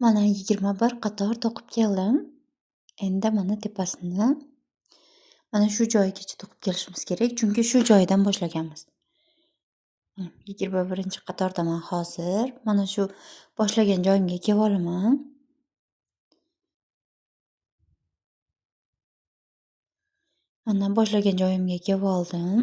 Mana 21 qator to'qib keldim. Endi mana tepasini mana shu joyigacha to'qib kelishimiz kerak, chunki shu joyidan boshlaganmiz. 21-qatordaman hozir. Mana shu boshlagan joyimga kelib olaman. Mana boshlagan joyimga kelib oldim.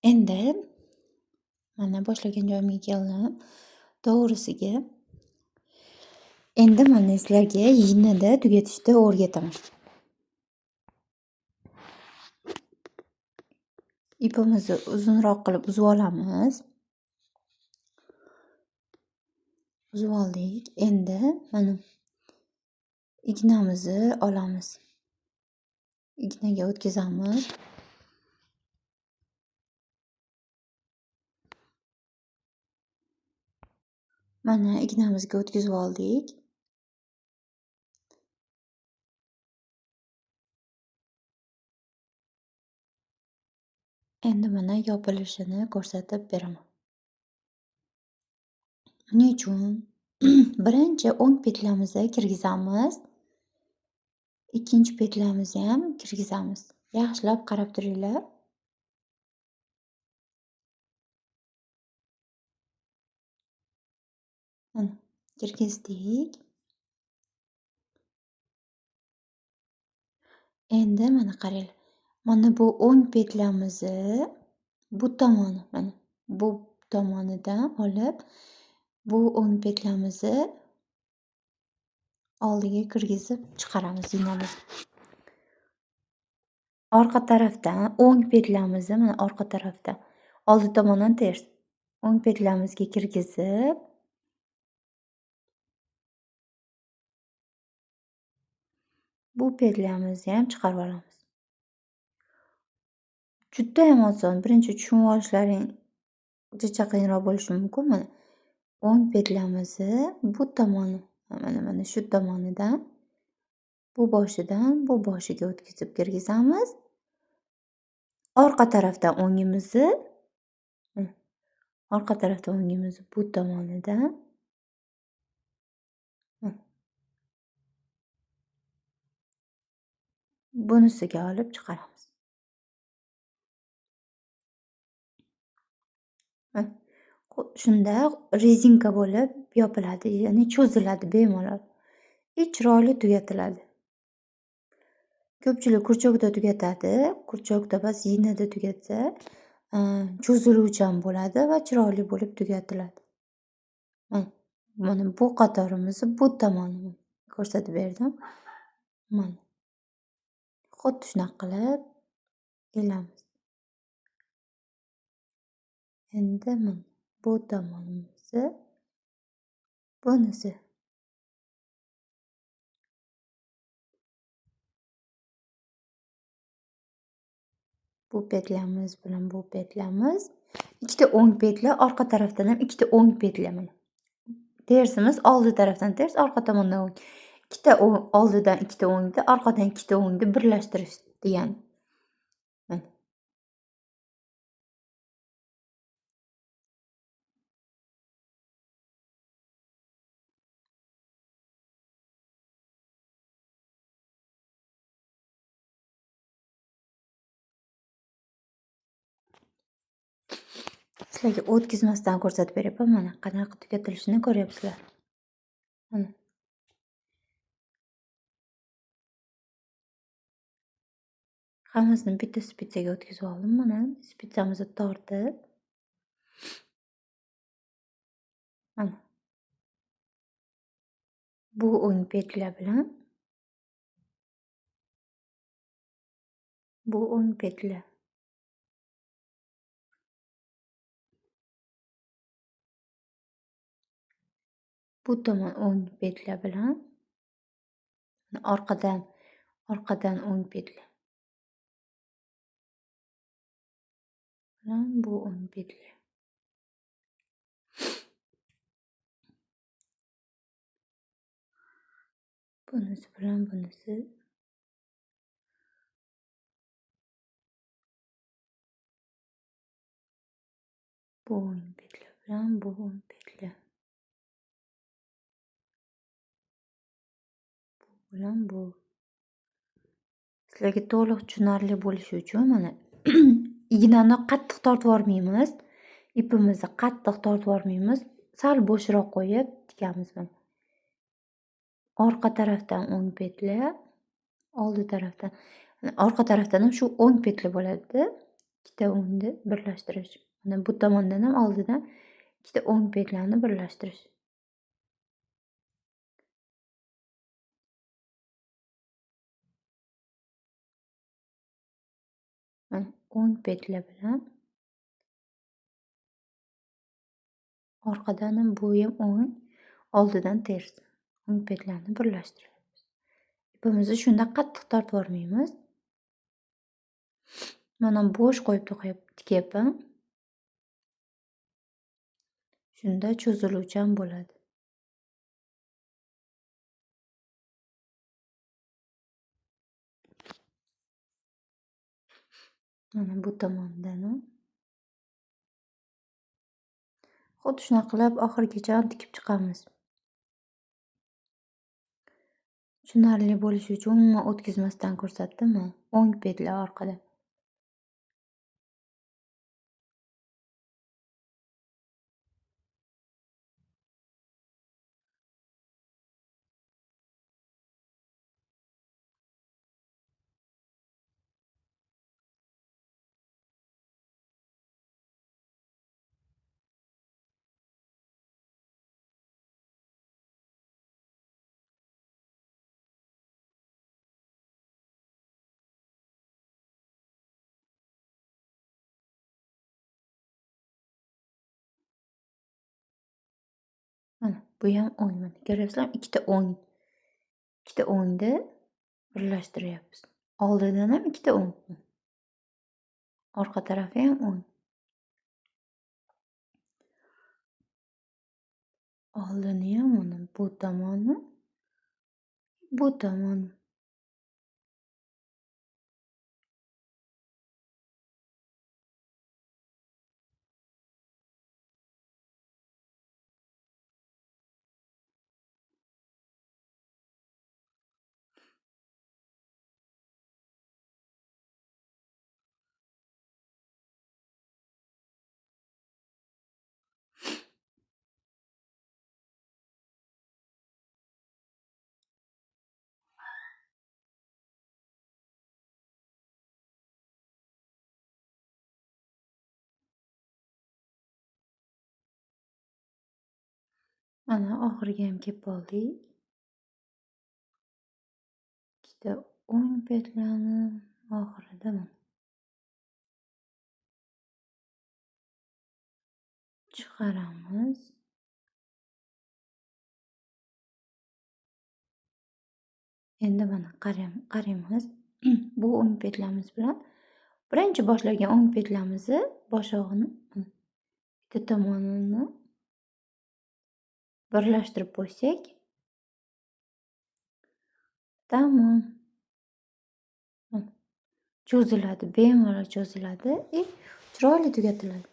Endi mana boshlagan joyimga keldim. To'g'risiga endi mana sizlarga yinida tugatishni o'rgataman. Ipimizni uzunroq qilib uzib olamiz. Uzib oldik. Endi mana ignamizni olamiz. Ignaga o'tkazamiz. Mana ignamizga o'tkazib oldik. Endi mana yopilishini ko'rsatib beraman. Buning uchun birinchi o'ng petlamizni kirgizamiz. Ikkinchi petlamizni ham kirgizamiz. Yaxshilab qarab turinglar. Mana kirgizdik. Endi mana qaranglar. Mana bu o'ng petlamizni bu tomoni mana bu tomonidan olib, bu o'ng petlamizni oldiga kirgizib chiqaramiz ignamizni. Orqa tarafdan o'ng petlamizni mana orqa tarafdan oldi tomondan ters o'ng petlamizga kirgizib bu petlamizni ham chiqarib olamiz. Judayam oson. Birinchi tushunib olishlaring uncha qiyinroq bo'lishi mumkin. Mana o'ng petlamizni bu tomoni mana shu tomonidan bu boshiga o'tkazib kirgizamiz. Orqa tarafdan o'ngimizni bu tomonidan bunisiga olib chiqaramiz. Shunda rezinka bo'lib yopiladi, ya'ni cho'ziladi bemalol. Chiroyli tugatiladi. Ko'pchilik kurchokda tugatadi. Kurchokda bas yinida tugatsa, cho'ziluvchan bo'ladi va chiroyli bo'lib tugatiladi. Mana bu qatorimizni bu tomonini ko'rsatib berdim. Mana. Xuddi shunaqa qilib ilamiz. Endi mana bu tomonimizni bunisi. Bu petlamiz bilan bu petlamiz. Ikkita o'ng petla, orqa tarafdan ham ikkita o'ng petla mana. Tersimiz oldi tarafdan ters, orqa tomondan o'ng. Ikkita oldidan ikkita o'ngni, orqadan ikkita o'ngni birlashtirish degani. Mana. Sizlarga o'tkazmasdan ko'rsatib beryapman. Mana qanaqa tugatilishini ko'ryapsizlar. Mana. Hammasini bitta spitsaga o'tkazib oldim. Mana spitsamizni tortib. Mana. Bu o'ng petla bilan bu o'ng petla. Bu tomon o'ng petla bilan orqadan o'ng petla. Bilan bu o'ng petla. Bunisi bilan bunisi. Bu o'ng petla bilan bu o'ng petla. Bu bilan bu. Sizlarga to'liq tushunarli bo'lishi uchun mana ignani qattiq tortib yubormaymiz. Ipimizni qattiq tortib yubormaymiz. Sal bo'shroq qo'yib tikamiz mana. Orqa tarafdan o'ng petla, oldi tarafdan. Orqa tarafdan ham shu o'ng petla bo'ladi. Ikkita o'ngni birlashtirish. Mana bu tomondan ham oldidan ikkita o'ng petlani birlashtirish. Mana o'ng petla bilan orqadan ham bu ham o'ng, oldidan ters. O'ng petlarni birlashtiramiz. Ipimizni shunda qattiq tortib yubormaymiz. Mana bo'sh qo'yib tikyapman. Shunda cho'ziluvchan bo'ladi. Mana bu tomondan ham xuddi shunaqa qilib oxirigacha tikib chiqamiz. Tushunarli bo'lishi uchun umuman o'tkazmasdan ko'rsatdim. O'ng petla orqada. Mana bu ham o'ng. Mana ko'ryapsizlarmi? Ikkita o'ngni birlashtiryapmiz. Oldidan ham ikkita o'ng. Orqa tarafi ham o'ng. Oldini ham mana bu tomoni, bu tomoni. Mana oxiriga ham kelib qoldik. Ikkita o'ng petlani oxirida mana chiqaramiz. Endi mana qaraymiz. Bu o'ng petlamiz bilan birinchi boshlagan o'ng petlamizni boshog'ini bitta tomonini birlashtirib qo'ysak tamom. Cho'ziladi, bemalol cho'ziladi va chiroyli tugatiladi.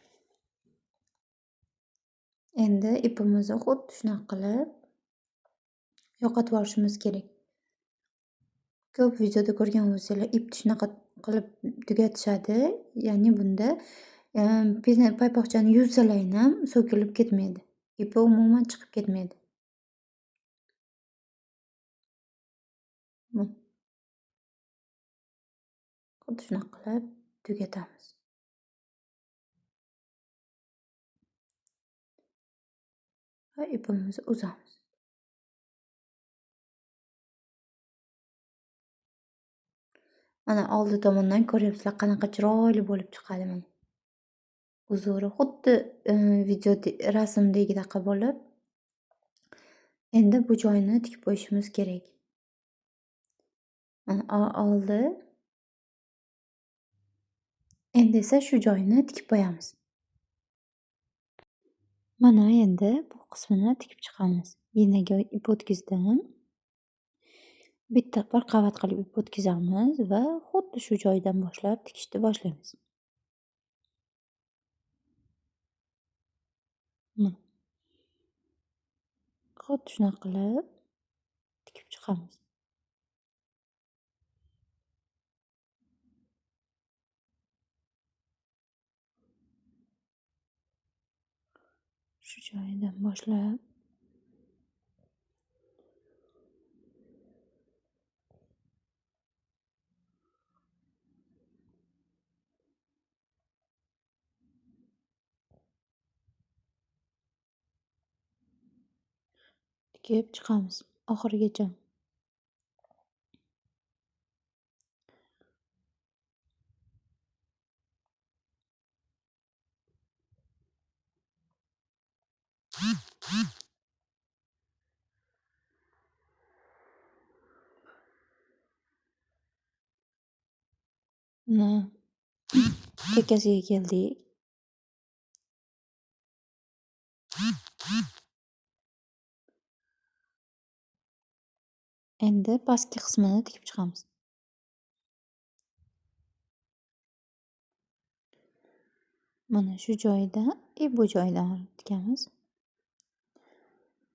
Endi ipimizni xuddi shunaqa qilib yo'qotib yuborishimiz kerak. Ko'p videoda ko'rgan bo'lsanglar, ipni shunaqa qilib tugatishadi. Ya'ni bunda paypoqchani yuvsalang ham so'kilib ketmaydi. Ipi umuman chiqib ketmaydi. Xuddi shunaqa qilib tugatamiz. Va ipimizni uzamiz. Mana oldi tomondan ko'ryapsizlar qanaqa chiroyli bo'lib chiqadi mana. Uzori xuddi rasmdagidaqa bo'lib. Endi bu joyini tikib qo'yishimiz kerak. Mana oldi. Endi esa shu joyini tikib qo'yamiz. Mana endi bu qismini tikib chiqamiz. Ignaga ip o'tkazdim. Bitta bir qavat qilib ip o'tkazamiz va xuddi shu joydan boshlab tikishni boshlaymiz. Mana xuddi shunaqa qilib tikib chiqamiz. Shu joyidan boshlab tikib chiqamiz oxirigacha. Mana chekkasiga keldik. Endi pastki qismini tikib chiqamiz. Mana shu joyida bu joyidan olib tikamiz.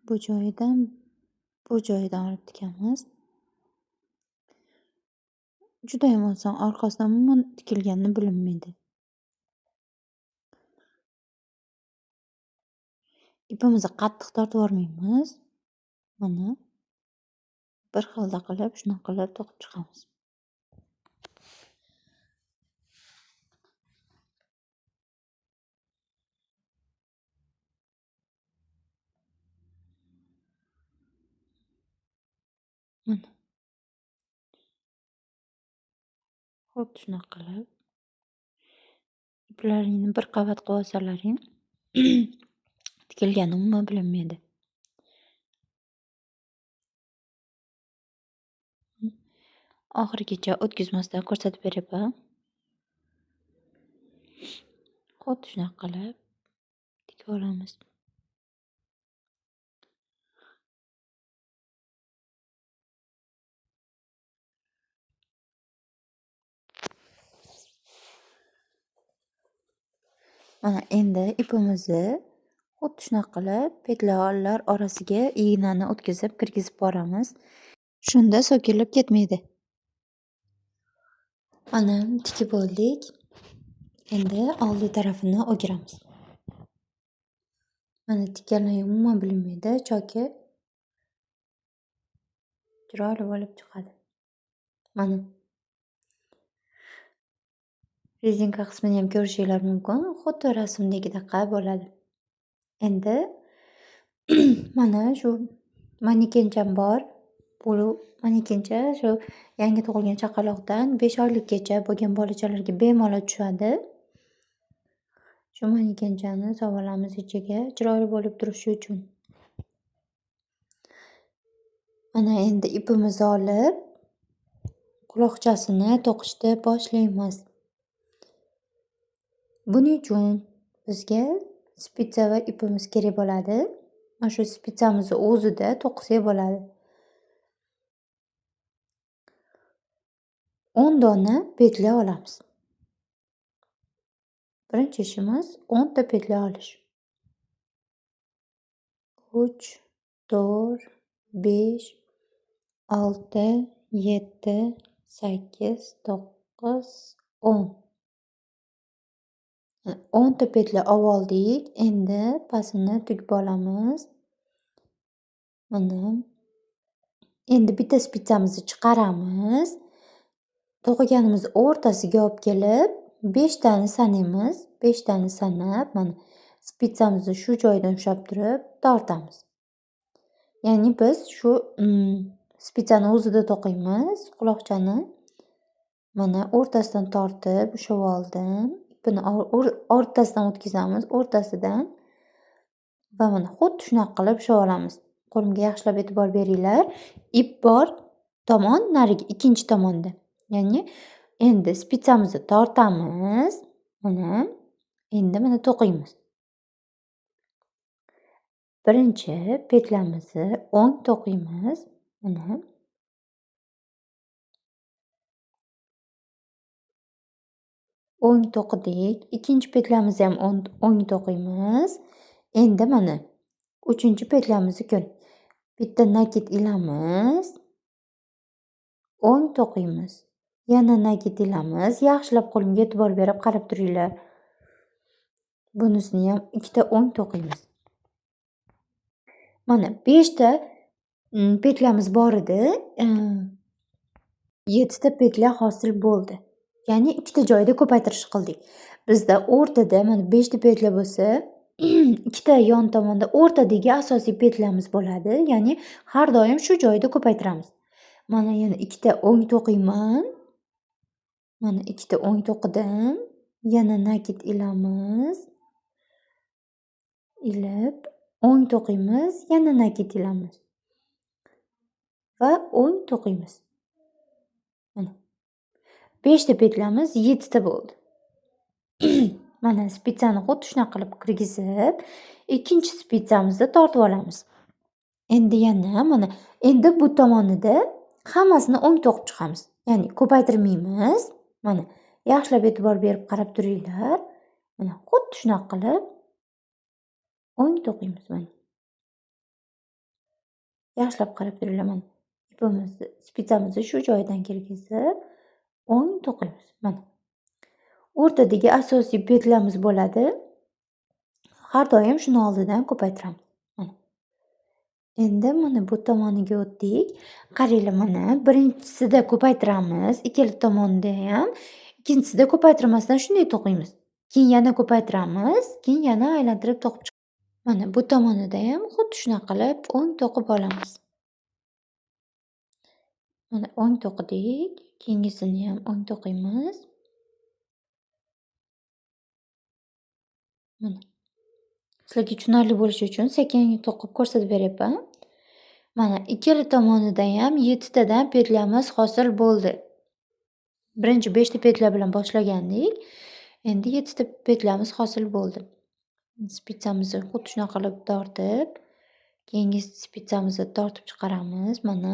Bu joyidan olib tikamiz. Judayam oson, orqasidan umuman tikilgani bilinmaydi. Ipimizni qattiq tortvormaymiz. Mana bir xilda qilib, shunaqa qilib to'qib chiqamiz. Mana xuddi shunaqa qilib iplaringni bir qavat qilib olsalaring tikilgani umuman bilinmaydi. Oxirigacha o'tkazmasdan ko'rsatib beryapman. Xuddi shunaqa qilib tikib olamiz. Mana endi ipimizni xuddi shunaqa qilib petlalar orasiga ignani o'tkazib kirgizib boramiz. Shunda so'kilib ketmaydi. Mana tikib oldik. Endi oldi tarafini o'giramiz. Mana tikkanligi umuman bilinmaydi, choki chiroyli bo'lib chiqadi. Mana rezinka qismini ham ko'rishinglar mumkin. Xuddi rasmdagidaqa bo'ladi. Endi mana shu manekencham bor. Bu manekencha shu yangi tug'ilgan chaqaloqdan 5 oylikgacha bo'lgan bolachalarga bemalol tushadi. Shu manekenchani solib olamiz ichiga chiroyli bo'lib turishi uchun. Mana endi ipimizni olib quloqchasini to'qishni boshlaymiz. Buning uchun bizga spitsa va ipimiz kerak bo'ladi. Mana shu spitsamizni o'zida to'qisak bo'ladi. 10 dona petla olamiz. Birinchi ishimiz 10 ta petla olish. 3, 4, 5, 6, 7, 8, 9, 10. 10 ta petla oldik. Endi pastini tugib olamiz. Mana. Endi bitta spitsamizni chiqaramiz. To'qiganimiz o'rtasiga olib kelib 5 tani sanaymiz. 5 tani sanab, mana spitsamizni shu joyidan ushlab turib tortamiz. Ya'ni biz shu spitsani o'zida to'qiymiz, quloqchani. Mana o'rtasidan tortib ushlab oldim. Ipini o'rtasidan o'tkazamiz, o'rtasidan. Va mana xuddi shunaqa qilib ushlab olamiz. Qo'limga yaxshilab e'tibor beringlar. Ip bor tomon narigi ikkinchi tomonda. Ya'ni endi spitsamizni tortamiz. Mana endi mana to'qiymiz. Birinchi petlamizni o'ng to'qiymiz. Mana o'ng to'qidik. Ikkinchi petlamizni ham o'ng to'qiymiz. Endi mana 3-petlyamizni ko'ring. Bitta nakit ilamiz, o'ng to'qiymiz. Yana nakit ilamiz. Yaxshilab qo'limga e'tibor berib qarab turinglar. Bunisini ham ikkita o'ng to'qiymiz. Mana 5 ta petlyamiz bor edi. 7 ta petля hosil bo'ldi. Ya'ni ikkita joyda ko'paytirish qildik. Bizda o'rtada mana 5 ta petля bo'lsa, ikkita yon tomonda o'rtadagi asosiy petlyamiz bo'ladi. Ya'ni har doim shu joyda ko'paytiramiz. Mana yana ikkita o'ng to'qiyman. Mana ikkita o'ng to'qidim. Yana nakit ilamiz. Ilib, o'ng to'qiymiz, yana nakit ilamiz. Va o'ng to'qiymiz. Mana 5 ta petlyamiz 7 ta bo'ldi. Mana spitsani xuddi shunaqa qilib kirgizib, ikkinchi spitsamizni tortib olamiz. Endi yana mana endi bu tomonida hammasini o'ng to'qib chiqamiz. Ya'ni ko'paytirmaymiz. Mana yaxshilab e'tibor berib qarab turinglar. Mana xuddi shunaqa qilib o'ng to'qiymiz mana. Yaxshilab qarab turinglar mana. Ipimizni, spitsamizni shu joyidan kirgizib, o'ng to'qiymiz. Mana. O'rtadagi asosiy petlyamiz bo'ladi. Har doim shuni oldidan ko'paytiramiz. Mana. Endi mana bu tomoniga o'tdik. Qaranglar mana birinchisida ko'paytiramiz, ikkala tomonda ham. Ikkinchisida ko'paytirmasdan shunday to'qiymiz. Keyin yana ko'paytiramiz, keyin yana aylantirib to'qib chiqamiz. Mana bu tomonida ham xuddi shunaqa qilib o'ng to'qib olamiz. Mana o'ng to'qidik, keyingisini ham o'ng to'qiymiz. Mana. Sizlarga tushunarli bo'lishi uchun sekin to'qib ko'rsatib beryapman. Mana ikkala tomonida ham 7 tadan petlyamiz hosil bo'ldi. Birinchi 5 ta petля bilan boshlagandik. Endi 7 ta petlyamiz hosil bo'ldi. Spitsamizni xuddi shunaqa qilib tortib, keyingi spitsamizni tortib chiqaramiz. Mana.